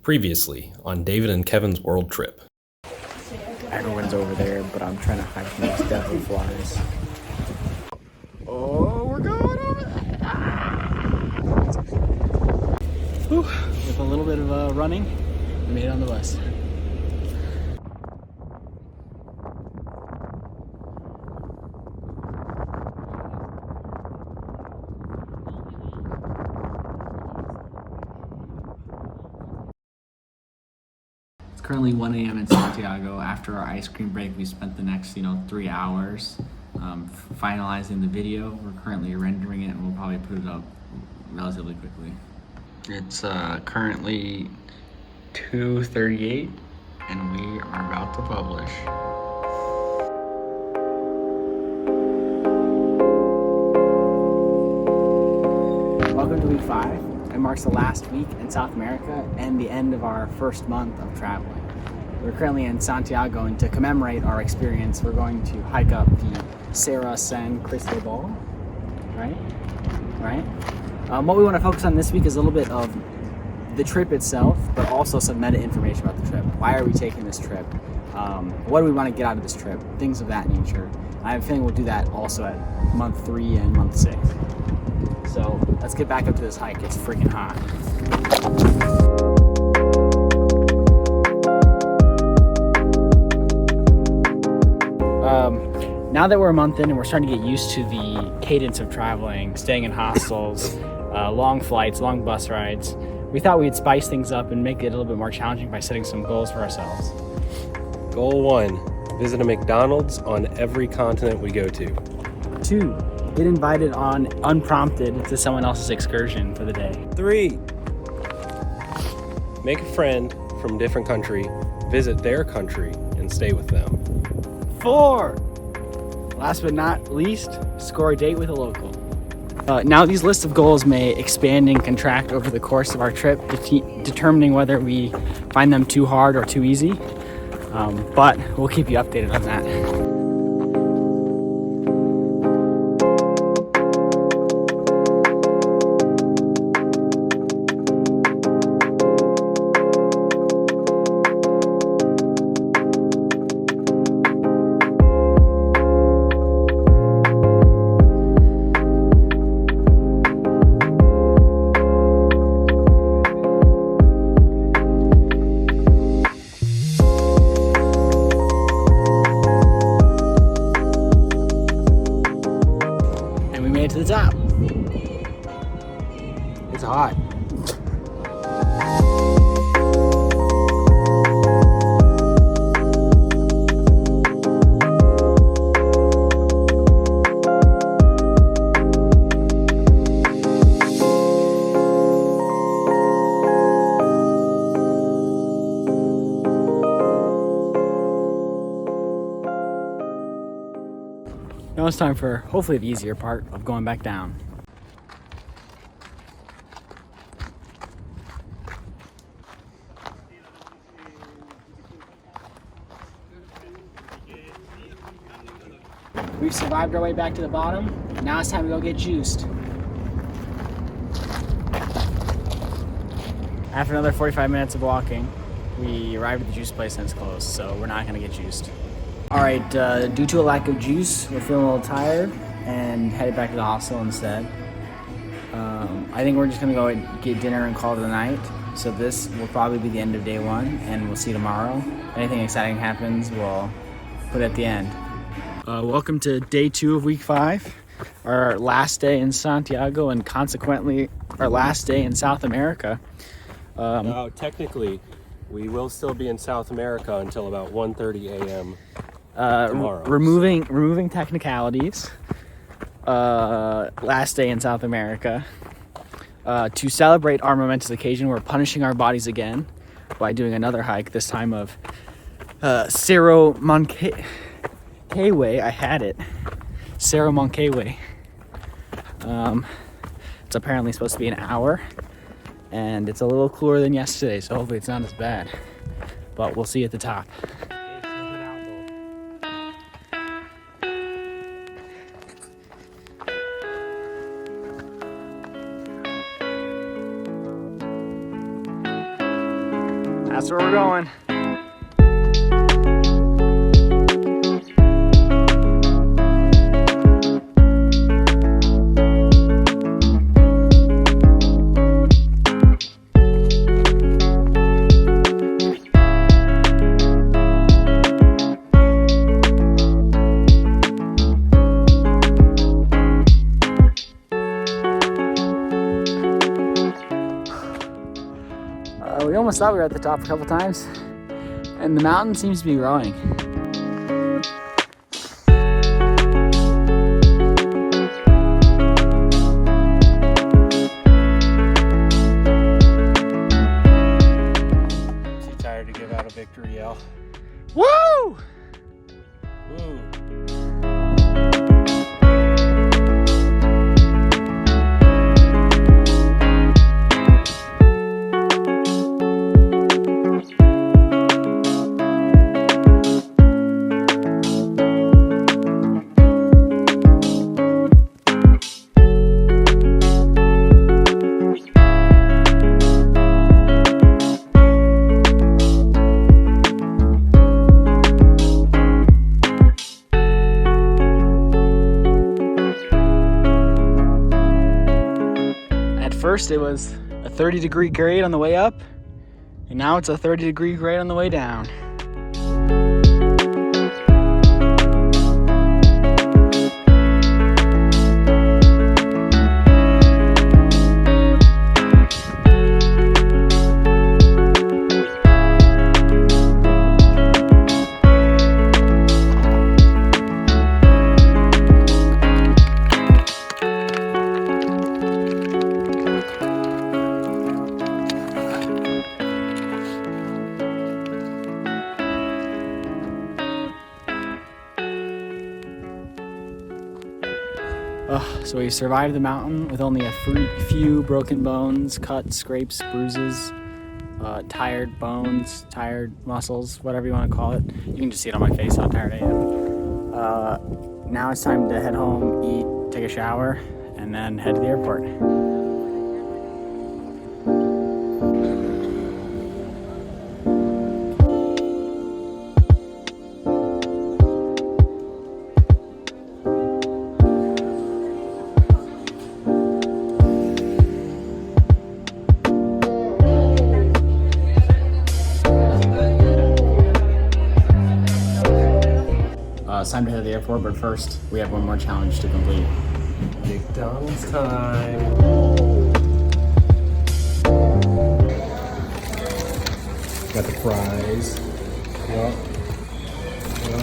Previously on David and Kevin's world trip. Everyone's over there, but I'm trying to hide from these devil flies. Oh, we're going over there! Whew. With a little bit of running, we made it on the bus. Currently 1 a.m. in Santiago. After our ice cream break, we spent the next 3 hours finalizing the video. We're currently rendering it and we'll probably put it up relatively quickly. It's currently 2:38 and we are about to publish. Welcome to week 5. It marks the last week in South America and the end of our first month of traveling. We're currently in Santiago, and to commemorate our experience, we're going to hike up the Serra San Cristobal, right? What we want to focus on this week is a little bit of the trip itself, but also some meta information about the trip. Why are we taking this trip? What do we want to get out of this trip? Things of that nature. I have a feeling we'll do that also at month 3 and month 6. So let's get back up to this hike. It's freaking hot. Now that we're a month in and we're starting to get used to the cadence of traveling, staying in hostels, long flights, long bus rides, we thought we'd spice things up and make it a little bit more challenging by setting some goals for ourselves. Goal 1, visit a McDonald's on every continent we go to. 2, get invited on unprompted to someone else's excursion for the day. 3, make a friend from a different country, visit their country, and stay with them. 4, last but not least, score a date with a local. Now these lists of goals may expand and contract over the course of our trip, determining whether we find them too hard or too easy, but we'll keep you updated on that. To the top. It's hot. Now it's time for hopefully the easier part of going back down. We've survived our way back to the bottom. Now it's time to go get juiced. After another 45 minutes of walking, we arrived at the juice place and it's closed, so we're not gonna get juiced. Alright, due to a lack of juice, we're feeling a little tired and headed back to the hostel instead. I think we're just gonna go get dinner and call it a night. So this will probably be the end of day 1 and we'll see you tomorrow. If anything exciting happens, we'll put it at the end. Welcome to day 2 of week 5, our last day in Santiago and consequently our last day in South America. Now, technically, we will still be in South America until about 1:30 a.m. tomorrow. Removing technicalities. Last day in South America. To celebrate our momentous occasion, we're punishing our bodies again by doing another hike, this time of Cerro Moncayway. I had it. Cerro Moncayway. It's apparently supposed to be an hour, and it's a little cooler than yesterday, so hopefully it's not as bad. But we'll see you at the top. That's where we're going. We almost thought we were at the top a couple times, and the mountain seems to be growing. Too tired to give out a victory yell. Woo! Woo! First it was a 30-degree grade on the way up, and now it's a 30-degree grade on the way down. So we survived the mountain with only a few broken bones, cuts, scrapes, bruises, tired bones, tired muscles, whatever you want to call it. You can just see it on my face how tired I am. Now it's time to head home, eat, take a shower, and then head to the airport. It's time to head to the airport, but first we have one more challenge to complete. McDonald's time. Got the fries. Yep.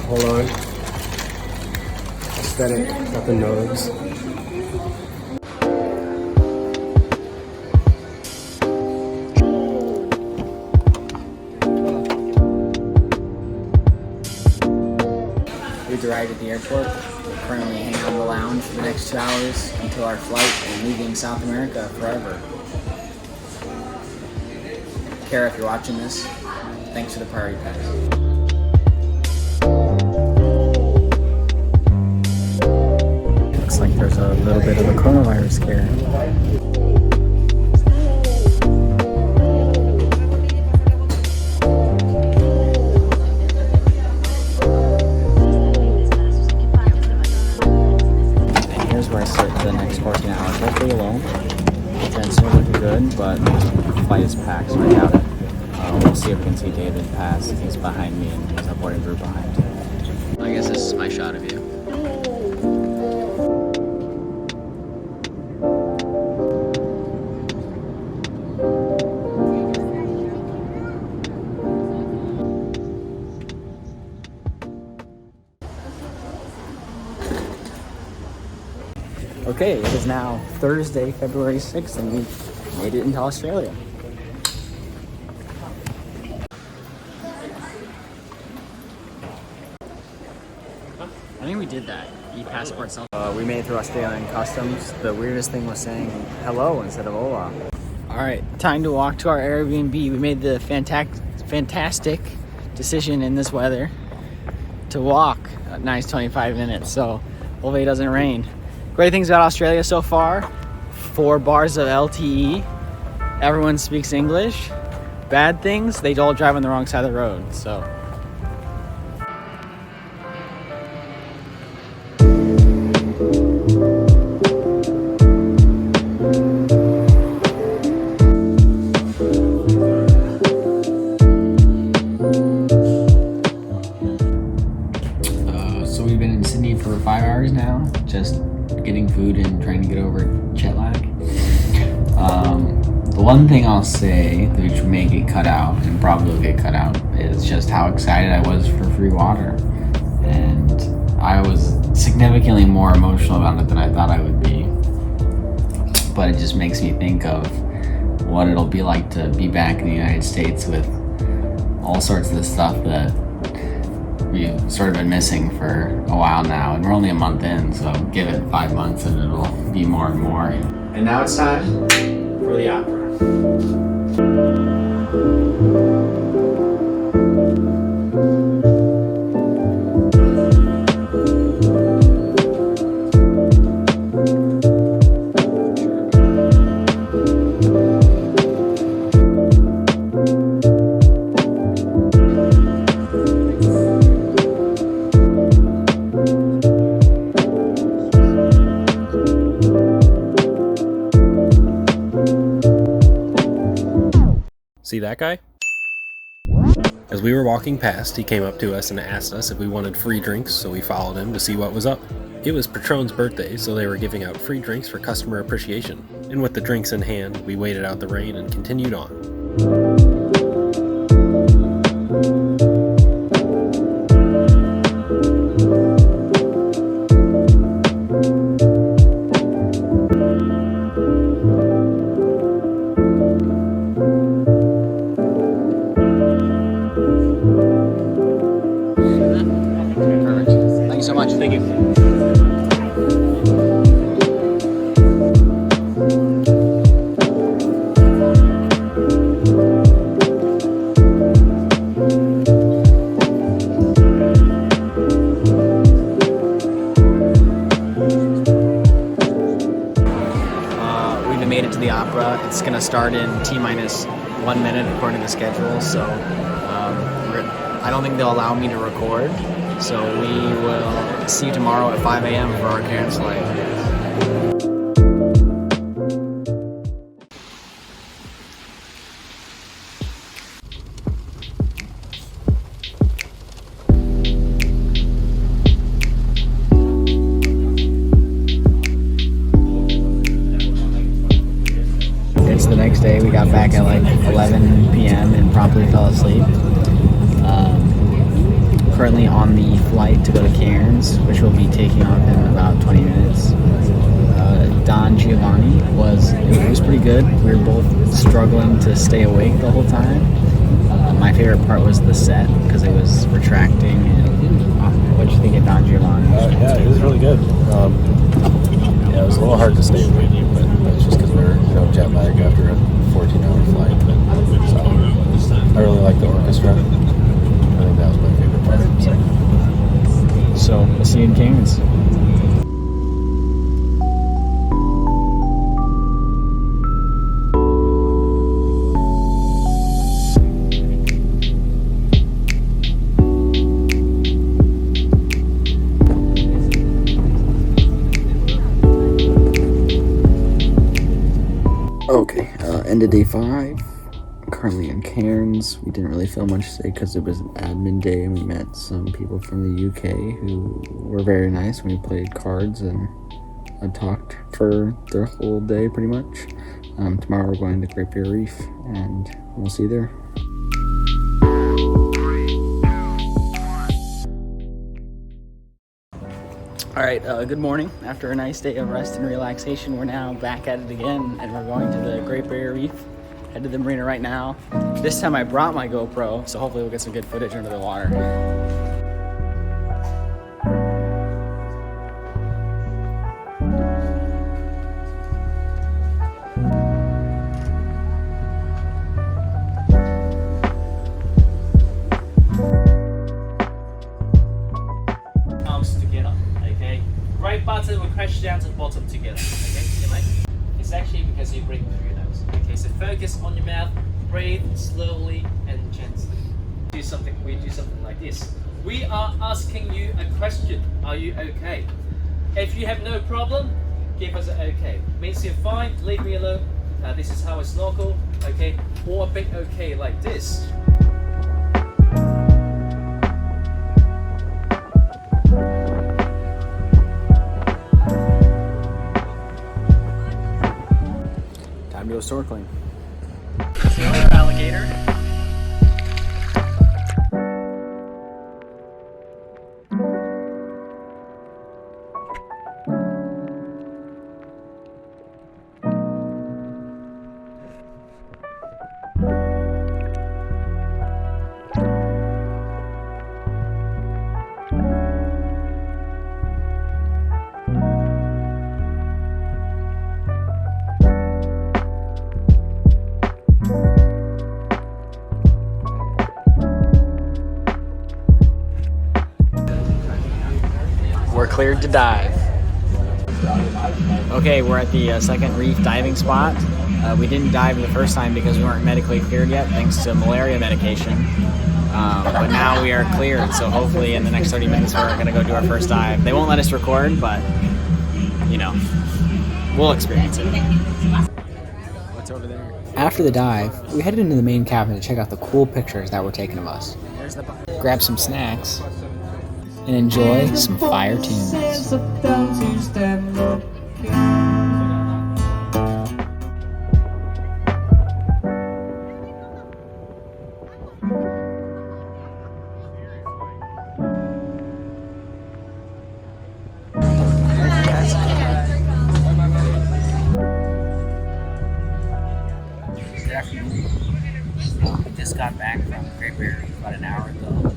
Hold on. Aesthetic. Got the nose. We arrived at the airport. We're currently hanging out in the lounge for the next 2 hours until our flight and leaving South America forever. Kara, if you're watching this, thanks for the priority pass. Looks like there's a little bit of a coronavirus scare. Where I sit for the next 14 hours, hopefully alone. It's still looking good, but the flight is packed, so I doubt it. We'll see if we can see David pass. He's behind me and there's a boarding group behind. I guess this is my shot of you. Okay, it is now Thursday, February 6th, and we made it into Australia. I think we did that. E-passport self. We made it through Australian customs. The weirdest thing was saying hello instead of hola. All right, time to walk to our Airbnb. We made the fantastic decision in this weather to walk a nice 25 minutes, so hopefully it doesn't rain. Great things about Australia so far: 4 bars of LTE, everyone speaks English, bad things, they all drive on the wrong side of the road. So. So we've been in Sydney for 5 hours now, just getting food and trying to get over jet lag. The one thing I'll say, which may get cut out and probably will get cut out, is just how excited I was for free water. And I was significantly more emotional about it than I thought I would be. But it just makes me think of what it'll be like to be back in the United States with all sorts of the stuff that we've sort of been missing for a while now. And we're only a month in, so give it 5 months and it'll be more and more. And now it's time for the opera. See that guy? As we were walking past, he came up to us and asked us if we wanted free drinks, so we followed him to see what was up. It was Patron's birthday, so they were giving out free drinks for customer appreciation. And with the drinks in hand, we waited out the rain and continued on. So much. Thank you. We've made it to the opera. It's going to start in T-minus 1 minute according to the schedule. So I don't think they'll allow me to record. So we will see you tomorrow at 5 a.m. for our Cairns flight. It's the next day. We got back at like 11 p.m. and promptly fell asleep. Currently on the flight to go to Cairns, which will be taking off in about 20 minutes. Don Giovanni it was pretty good. We were both struggling to stay awake the whole time. My favorite part was the set because it was retracting. And what did you think of Don Giovanni? Yeah, it was really good. Yeah, it was a little hard to stay awake, but that's just because we were jet lagged after a 14-hour flight. But, so, I really liked the orchestra. I think that was my favorite part. So we'll see you in Cairns. Okay, end of day 5. Currently in Cairns. We didn't really film much today because it was an admin day and we met some people from the UK who were very nice. We played cards and I talked for the whole day pretty much. Tomorrow we're going to Great Barrier Reef and we'll see you there. Alright, good morning. After a nice day of rest and relaxation, we're now back at it again and we're going to the Great Barrier Reef. Head to the marina right now. This time I brought my GoPro, so hopefully we'll get some good footage under the water. Arms together, okay? Right button will crash down to the bottom together, okay? It's actually because you breathe through your nose. Okay, so focus on your mouth, breathe slowly and gently. We do something like this. We are asking you a question. Are you okay? If you have no problem, give us an okay. Means you're fine, leave me alone. This is how I snorkel, okay? Or a big okay like this. Time to go snorkeling. The other alligator. We're cleared to dive. Okay, we're at the second reef diving spot. We didn't dive the first time because we weren't medically cleared yet, thanks to malaria medication. But now we are cleared, so hopefully in the next 30 minutes we're gonna go do our first dive. They won't let us record, but you know, we'll experience it. What's over there? After the dive, we headed into the main cabin to check out the cool pictures that were taken of us. Grab some snacks and enjoy some fire tunes. Good afternoon. I just got back from Great Barrier Reef about an hour ago.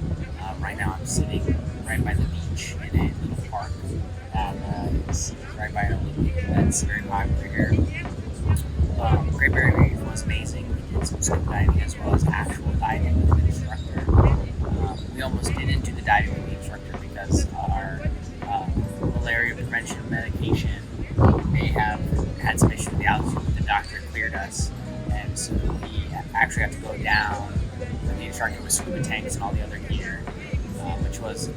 Right now I'm sitting right by the beach in a little park that is right by an Olympic that's very popular here. Great Barrier Reef was amazing. We did some scuba diving as well as actual diving with an instructor. We almost didn't do the diving with the instructor because our malaria prevention medication may have had some issues with the altitude, but the doctor cleared us. And so we actually had to go down with the instructor with scuba tanks and all the other gear, which was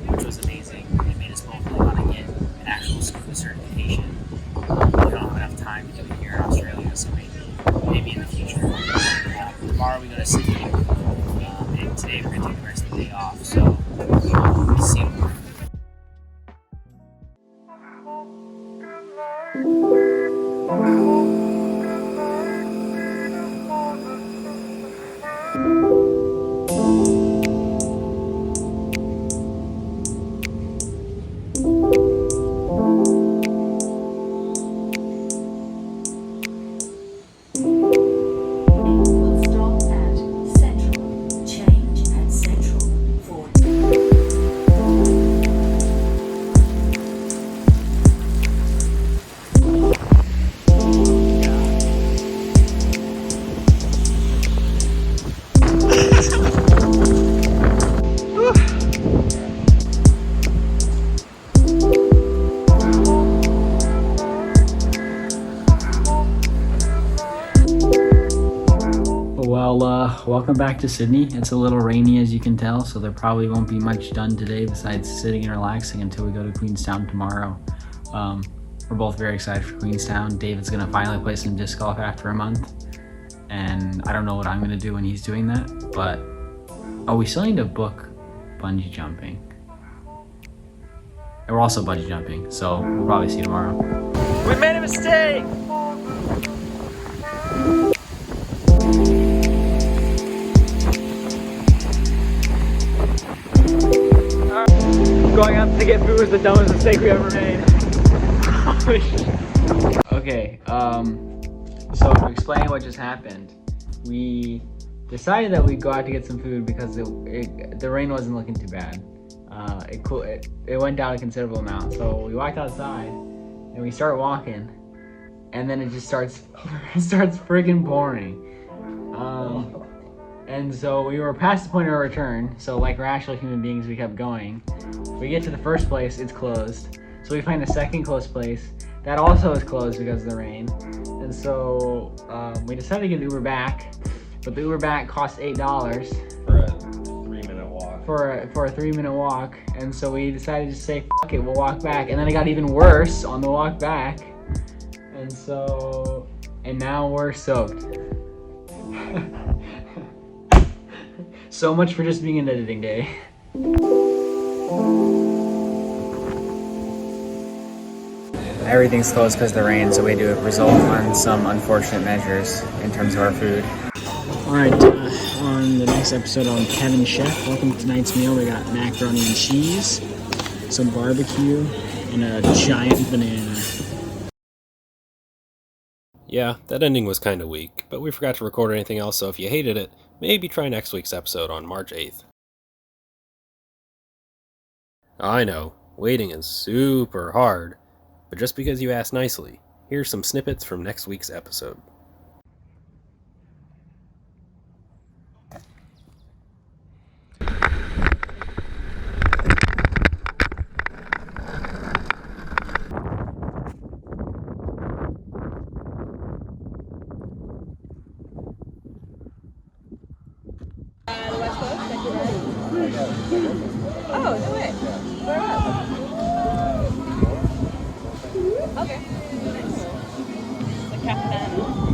amazing. It made us both really want to get an actual scuba certification. We don't have enough time to do it here in Australia, so maybe in the future. Tomorrow we go to Sydney, and today we're going to take the rest of the day off. So see you. Well, welcome back to Sydney. It's a little rainy, as you can tell, so there probably won't be much done today besides sitting and relaxing until we go to Queenstown tomorrow. We're both very excited for Queenstown. David's gonna finally play some disc golf after a month, and I don't know what I'm gonna do when he's doing that, but we still need to book bungee jumping. And we're also bungee jumping, so we'll probably see you tomorrow. We made a mistake! Going out to get food was the dumbest mistake we ever made. Okay, so to explain what just happened, we decided that we'd go out to get some food because the rain wasn't looking too bad. It went down a considerable amount, so we walked outside and we start walking, and then it just starts friggin' pouring. And so we were past the point of our return, so like rational human beings, we kept going. We get to the first place, it's closed. So we find the second close place, that also is closed because of the rain. And so we decided to get an Uber back, but the Uber back cost $8 For a 3-minute walk. for a 3-minute walk, and so we decided to say fuck it, we'll walk back. And then it got even worse on the walk back, and now we're soaked. So much for just being an editing day. Everything's closed because of the rain, so we had to result on some unfortunate measures in terms of our food. Alright, on the next episode on Kevin Chef, welcome to tonight's meal. We got macaroni and cheese, some barbecue, and a giant banana. Yeah, that ending was kind of weak, but we forgot to record anything else, so if you hated it, maybe try next week's episode on March 8th. I know, waiting is super hard, but just because you asked nicely, here's some snippets from next week's episode. Oh, no way. Where at? Okay. The Capitano.